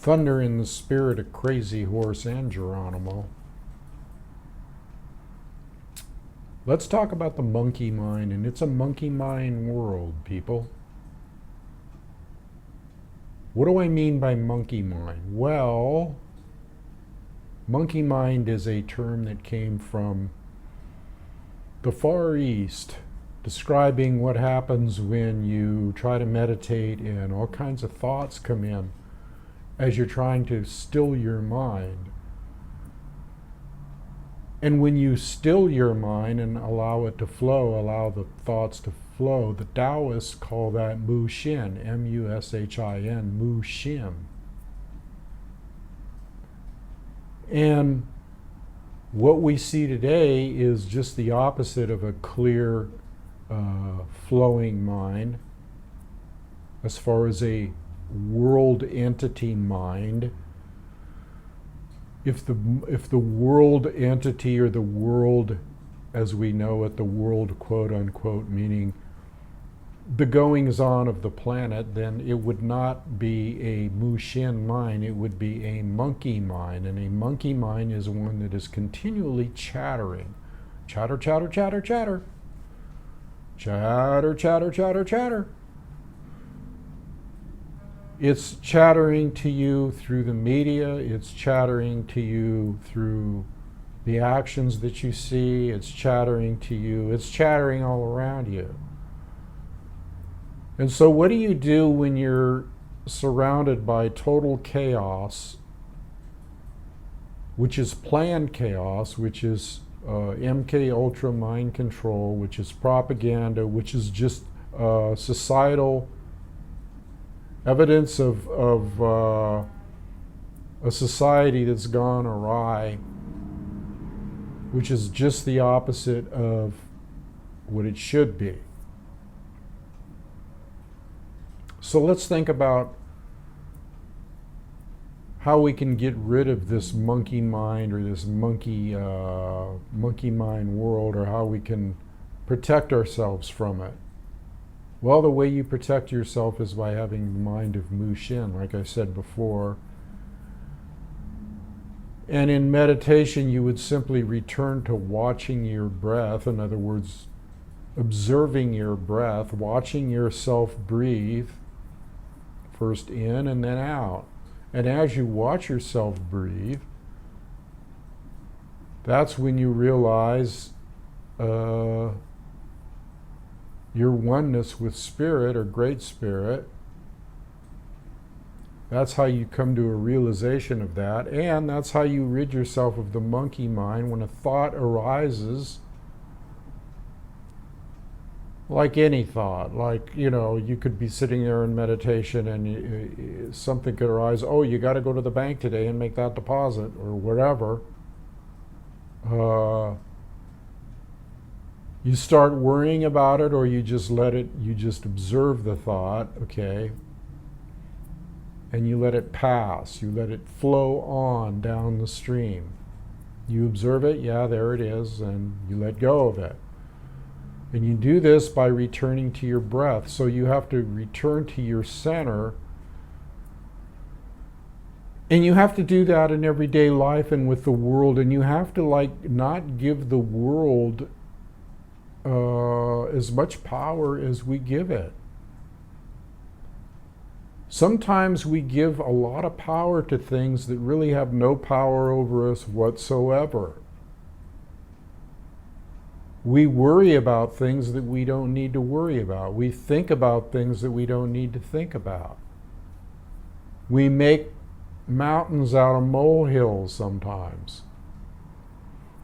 Thunder in the spirit of Crazy Horse and Geronimo. Let's talk about the monkey mind, and it's a monkey mind world, people. What do I mean by monkey mind? Well, monkey mind is a term that came from the Far East, describing what happens when you try to meditate and all kinds of thoughts come in as you're trying to still your mind. And when you still your mind and allow it to flow, allow the thoughts to flow, the Taoists call that Mu Shin, M-U-S-H-I-N, Mu Shin. And what we see today is just the opposite of a clear, flowing mind as far as a world entity mind. If the world entity, or the world as we know it, the world quote unquote, meaning the goings on of the planet, then it would not be a Mu Shin mind, it would be a monkey mind. And a monkey mind is one that is continually chattering. Chatter, chatter, chatter, chatter. Chatter, chatter, chatter, chatter. It's chattering to you through the media, it's chattering to you through the actions that you see, it's chattering to you, it's chattering all around you. And so what do you do when you're surrounded by total chaos, which is planned chaos, which is MK Ultra mind control, which is propaganda, which is just societal evidence of a society that's gone awry, which is just the opposite of what it should be. So let's think about how we can get rid of this monkey mind, or this monkey mind world, or how we can protect ourselves from it. Well, the way you protect yourself is by having the mind of Mu Shin, like I said before. And in meditation, you would simply return to watching your breath. In other words, observing your breath, watching yourself breathe, first in and then out. And as you watch yourself breathe, that's when you realize your oneness with Spirit, or Great Spirit. That's how you come to a realization of that, and that's how you rid yourself of the monkey mind. When a thought arises, like any thought, like, you could be sitting there in meditation and something could arise, oh, you got to go to the bank today and make that deposit, or whatever. You start worrying about it, or you just let it, you just observe the thought, okay? And you let it pass, you let it flow on down the stream. You observe it, yeah, there it is, and you let go of it. And you do this by returning to your breath. So you have to return to your center. And you have to do that in everyday life and with the world. And you have to not give the world as much power as we give it. Sometimes we give a lot of power to things that really have no power over us whatsoever. We worry about things that we don't need to worry about. We think about things that we don't need to think about. We make mountains out of molehills sometimes.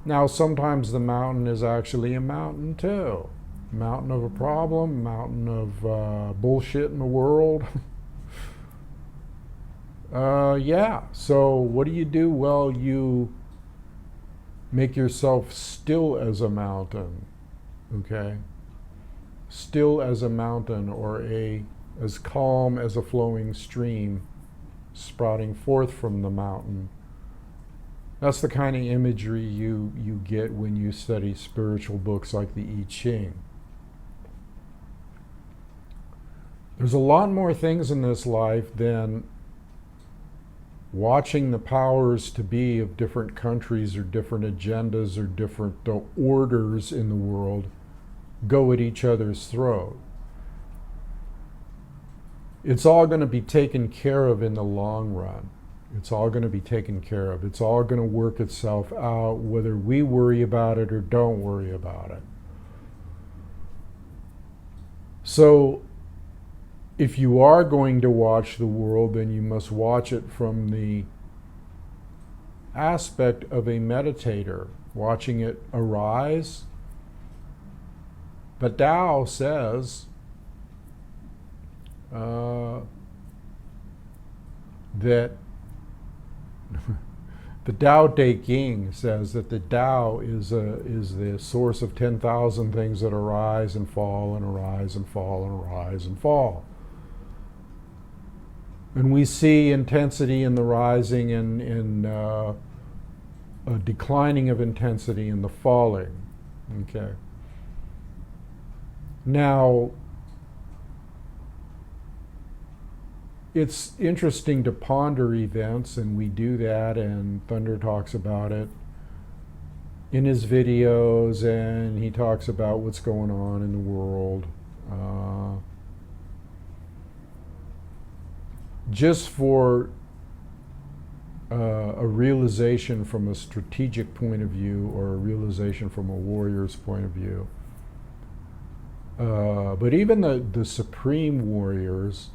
Now, sometimes the mountain is actually a mountain too. Mountain of a problem, mountain of bullshit in the world. Yeah, so what do? Well, you make yourself still as a mountain, okay? Still as a mountain, or as calm as a flowing stream sprouting forth from the mountain. That's the kind of imagery you get when you study spiritual books like the I Ching. There's a lot more things in this life than watching the powers to be of different countries or different agendas or different orders in the world go at each other's throat. It's all going to be taken care of in the long run. It's all going to be taken care of. It's all going to work itself out, whether we worry about it or don't worry about it. So, if you are going to watch the world, then you must watch it from the aspect of a meditator, watching it arise. But Tao says that the Tao Te Ching says that the Tao is the source of 10,000 things that arise and fall and arise and fall and arise and fall. And we see intensity in the rising and a declining of intensity in the falling. Okay. Now, it's interesting to ponder events, and we do that, and Thunder talks about it in his videos, and he talks about what's going on in the world. Just for a realization from a strategic point of view, or a realization from a warrior's point of view. But even the supreme warriors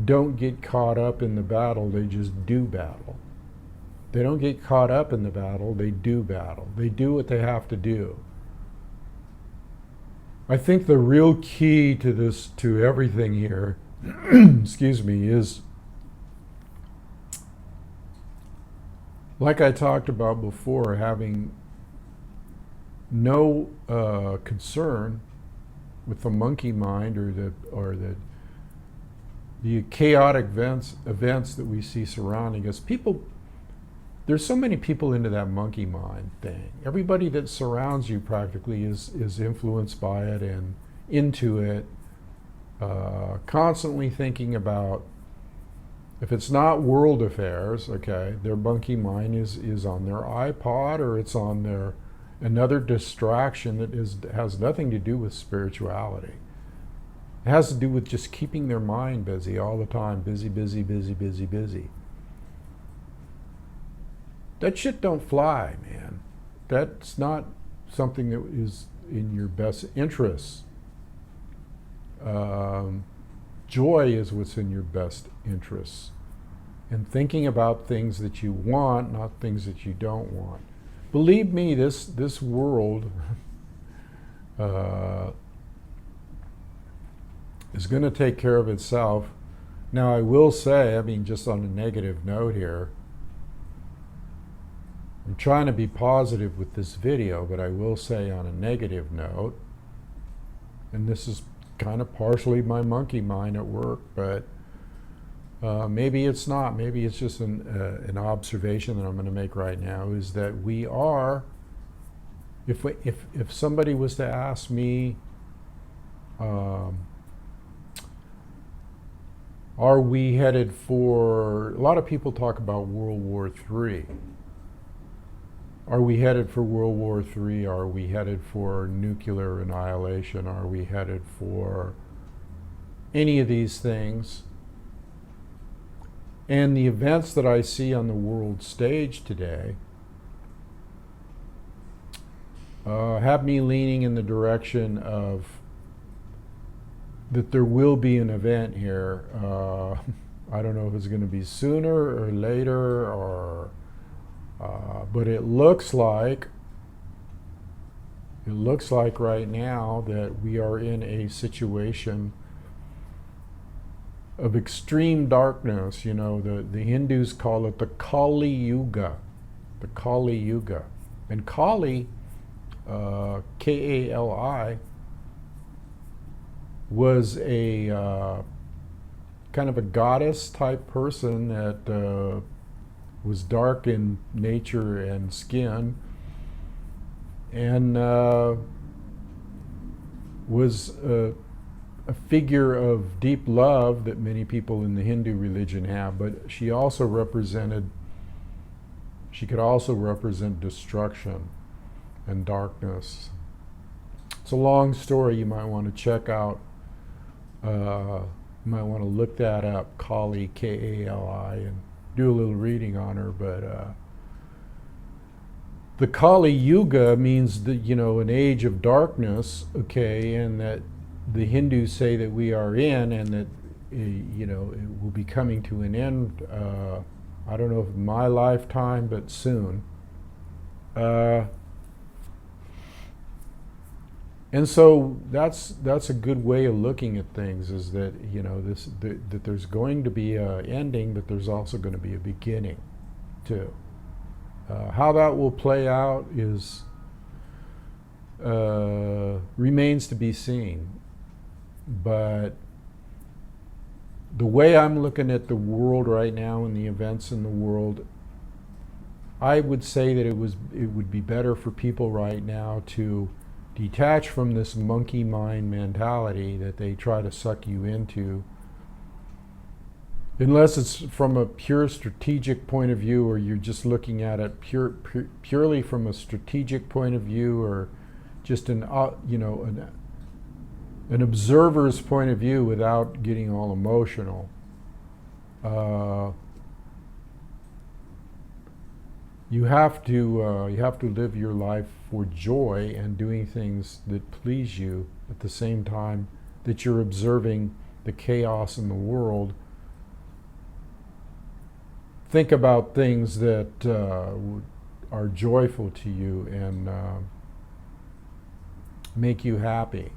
don't get caught up in the battle, they just do battle. They don't get caught up in the battle, they do battle. They do what they have to do. I think the real key to this, to everything here, excuse me, is, like I talked about before, having no concern with the monkey mind or the chaotic events that we see surrounding us. People, there's so many people into that monkey mind thing. Everybody that surrounds you practically is influenced by it and into it, constantly thinking about, if it's not world affairs, okay, their monkey mind is on their iPod, or it's on their another distraction that has nothing to do with spirituality. It has to do with just keeping their mind busy all the time. Busy, busy, busy, busy, busy. That shit don't fly, man. That's not something that is in your best interests. Joy is what's in your best interests. And thinking about things that you want, not things that you don't want. Believe me, this world is going to take care of itself. Now, I will say, I mean, just on a negative note here, I'm trying to be positive with this video, but I will say on a negative note, and this is kind of partially my monkey mind at work, but maybe it's not. Maybe it's just an observation that I'm going to make right now, is that we are, if somebody was to ask me, are we headed for, a lot of people talk about World War III. Are we headed for World War III? Are we headed for nuclear annihilation? Are we headed for any of these things? And the events that I see on the world stage today have me leaning in the direction of that there will be an event here. I don't know if it's going to be sooner or later, or but it looks like right now that we are in a situation of extreme darkness. You know, the Hindus call it the Kali Yuga, the Kali Yuga, and Kali, K-A-L-I, was a kind of a goddess type person that was dark in nature and skin, and was a figure of deep love that many people in the Hindu religion have, but she could also represent destruction and darkness. It's a long story. You might want to check out, you might want to look that up, Kali, K-A-L-I, and do a little reading on her. But the Kali Yuga means that, an age of darkness, okay, and that the Hindus say that we are in, and that, it will be coming to an end. I don't know if in my lifetime, but soon. And so that's a good way of looking at things, is that that there's going to be an ending, but there's also going to be a beginning too. How that will play out remains to be seen. But the way I'm looking at the world right now and the events in the world, I would say that it would be better for people right now to detach from this monkey mind mentality that they try to suck you into, unless it's from a pure strategic point of view, or you're just looking at it purely from a strategic point of view, or just an observer's point of view without getting all emotional. You have to live your life for joy and doing things that please you, at the same time that you're observing the chaos in the world. Think about things that are joyful to you and make you happy.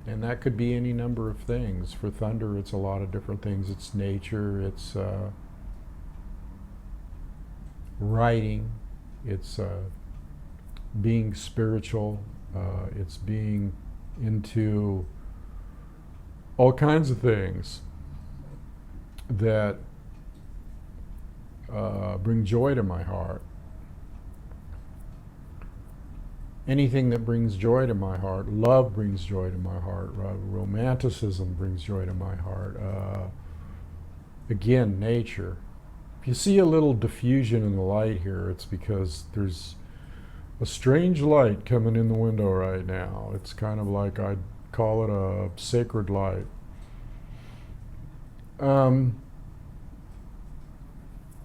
And that could be any number of things. For thunder, it's a lot of different things. It's nature, it's writing, it's being spiritual, it's being into all kinds of things that bring joy to my heart. Anything that brings joy to my heart. Love brings joy to my heart. Romanticism brings joy to my heart. Again, nature. If you see a little diffusion in the light here, it's because there's a strange light coming in the window right now. It's kind of like, I'd call it a sacred light.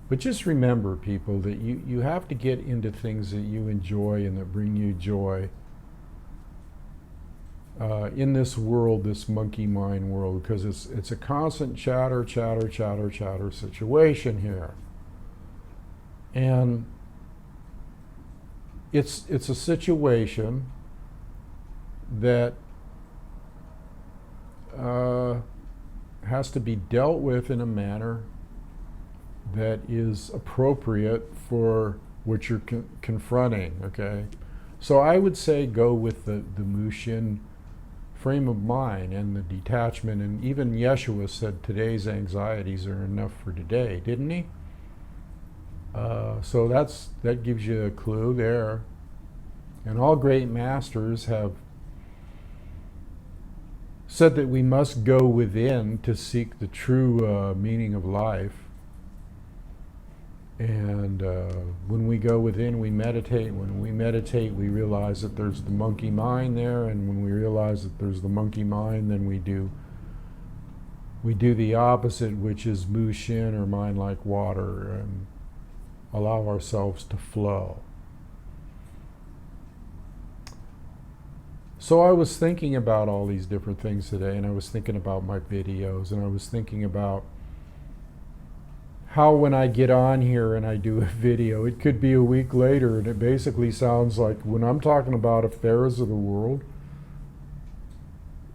But just remember, people, that you have to get into things that you enjoy and that bring you joy in this world, this monkey mind world, because it's a constant chatter situation here. And it's a situation that has to be dealt with in a manner that is appropriate for what you're confronting, okay? So I would say go with the Mushin frame of mind and the detachment. And even Yeshua said today's anxieties are enough for today, didn't he? So that gives you a clue there. And all great masters have said that we must go within to seek the true meaning of life. And when we go within, we meditate. When we meditate, we realize that there's the monkey mind there. And when we realize that there's the monkey mind, then we do the opposite, which is Mushin, or mind like water, and allow ourselves to flow. So I was thinking about all these different things today, and I was thinking about my videos, and I was thinking about how when I get on here and I do a video, it could be a week later, and it basically sounds like, when I'm talking about affairs of the world,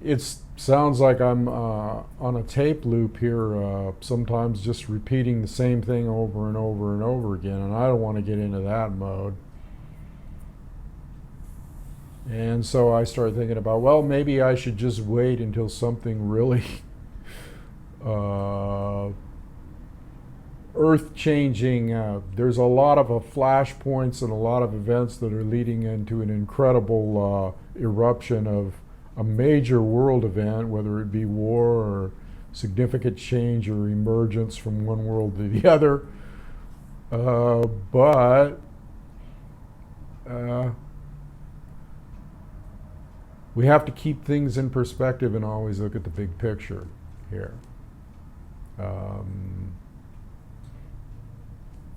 it sounds like I'm on a tape loop here, sometimes just repeating the same thing over and over and over again, and I don't want to get into that mode. And so I started thinking about, well, maybe I should just wait until something really earth-changing. There's a lot of flashpoints and a lot of events that are leading into an incredible eruption of a major world event, whether it be war or significant change or emergence from one world to the other. But we have to keep things in perspective and always look at the big picture here.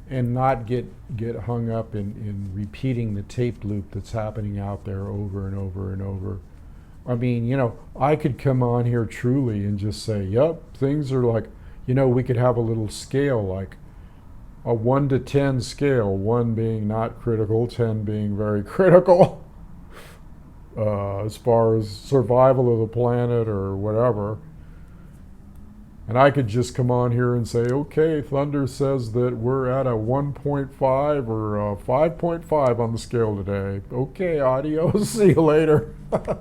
And not get hung up in repeating the tape loop that's happening out there over and over and over. I mean, you know, I could come on here truly and just say, yep, things are like, you know, we could have a little scale, like a 1 to 10 scale, 1 being not critical, 10 being very critical, as far as survival of the planet or whatever. And I could just come on here and say, okay, Thunder says that we're at a 1.5 or a 5.5 on the scale today. Okay, adios, see you later. I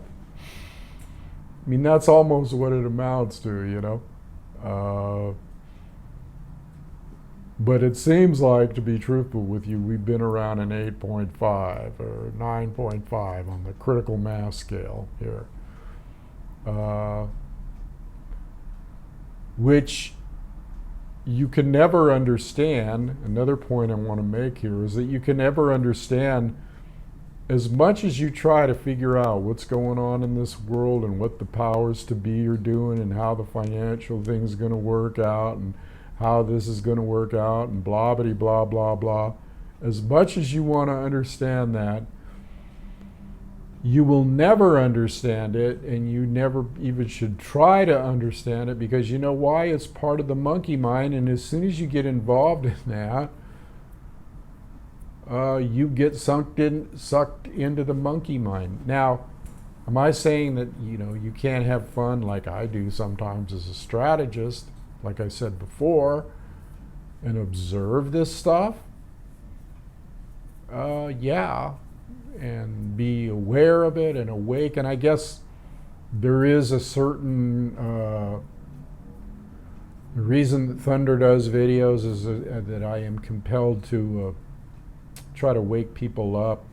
mean, that's almost what it amounts to, you know. But it seems like, to be truthful with you, we've been around an 8.5 or 9.5 on the critical mass scale here. Which you can never understand. Another point I want to make here is that you can never understand, as much as you try to figure out what's going on in this world and what the powers to be are doing and how the financial thing's going to work out and how this is going to work out and blah, blah, blah, blah, blah. As much as you want to understand that, you will never understand it, and you never even should try to understand it, because you know why? It's part of the monkey mind, and as soon as you get involved in that, you get sucked into the monkey mind. Now, am I saying that, you know, you can't have fun like I do sometimes as a strategist, like I said before, and observe this stuff? Yeah. And be aware of it and awake. And I guess there is a certain the reason that Thunder does videos is that I am compelled to try to wake people up.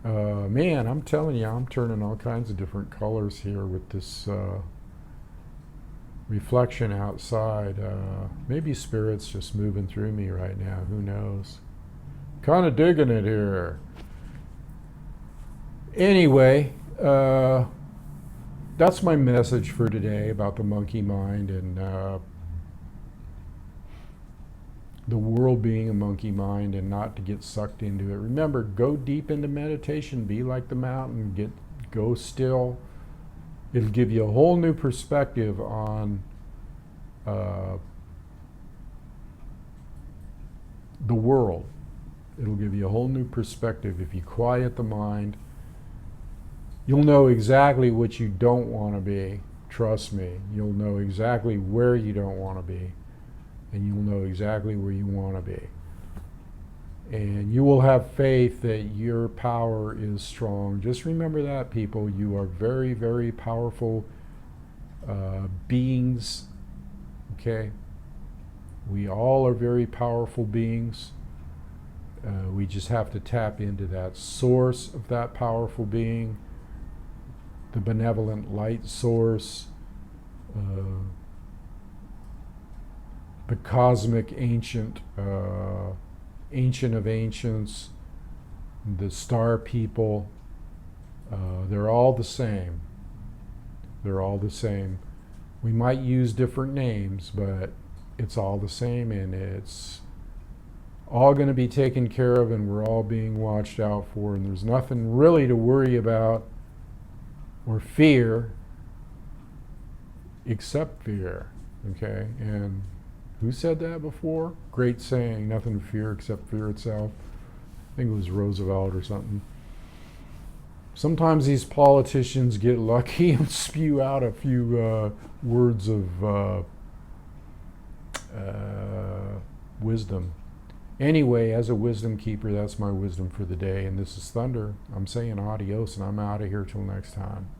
Man, I'm telling you, I'm turning all kinds of different colors here with this reflection outside. Maybe Spirit's just moving through me right now. Who knows? Kind of digging it here. Anyway, that's my message for today about the monkey mind and the world being a monkey mind, and not to get sucked into it. Remember, go deep into meditation. Be like the mountain. Go still. It'll give you a whole new perspective on the world. It'll give you a whole new perspective. If you quiet the mind, you'll know exactly what you don't want to be. Trust me. You'll know exactly where you don't want to be. And you'll know exactly where you want to be. And you will have faith that your power is strong. Just remember that, people. You are very, very powerful beings. Okay? We all are very powerful beings. We just have to tap into that source of that powerful being, the benevolent light source, the cosmic ancient, ancient of ancients, the star people. They're all the same. They're all the same. We might use different names, but it's all the same, and it's all going to be taken care of, and we're all being watched out for, and there's nothing really to worry about or fear except fear. Okay? And who said that before? Great saying, nothing to fear except fear itself. I think it was Roosevelt or something. Sometimes these politicians get lucky and spew out a few words of wisdom. Anyway, as a wisdom keeper, that's my wisdom for the day. And this is Thunder. I'm saying adios, and I'm out of here till next time.